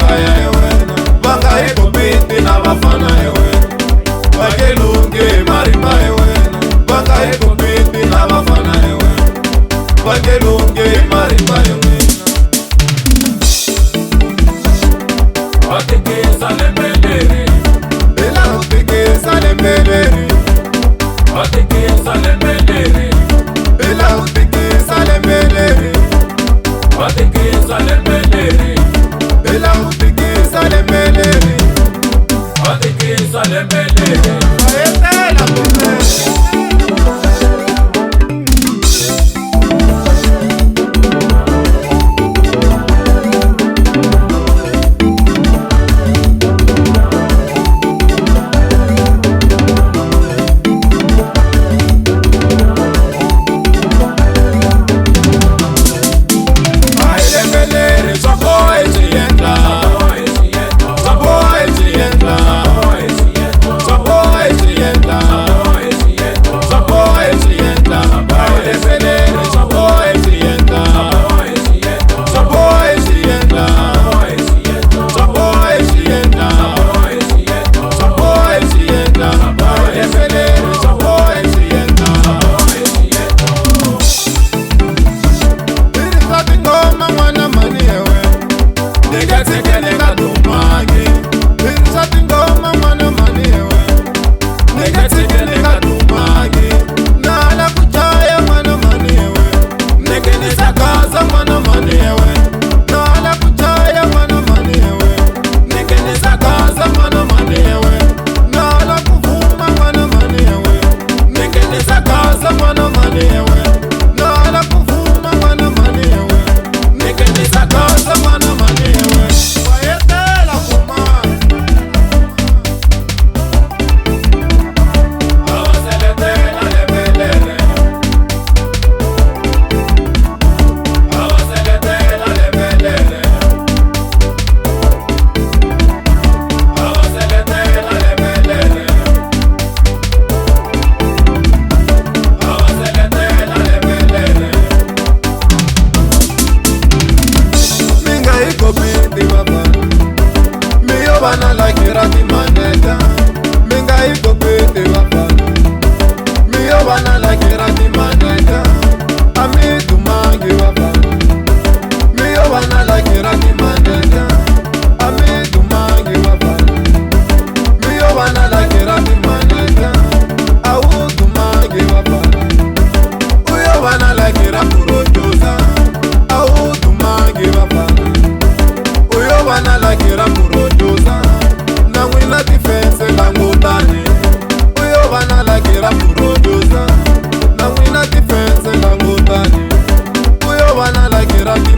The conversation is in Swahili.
makaya ya wena, vanga hikopiti na vafana ya wena, vakelunge marimba ya wena, vanga hikopiti na vafana ya wena, vakelunge marimba ya wena. Watikisa lembeleri, Bila utikisa lembeleri, watikisa lembeleri, bila utikisa lembeleri, watikisa lembeleri, bila utikisa lembeleri. watikisa lembeleri. Waetela kumele. Vana la kirati maneta, minga iko pete wafana. Mio vana la kirati maneta, amitu mangi wafana. Mio vana la kirati maneta, amitu mangi wafana. Mio vana la kirati maneta, autu mangi wafana. Uyo vana la kirati rojosa, autu mangi wafana. Uyo vana la kirati rojosa, na wina defense langutani. Uyo vana la kirati rojosa, na wina defense langutani. Uyo vana la kirati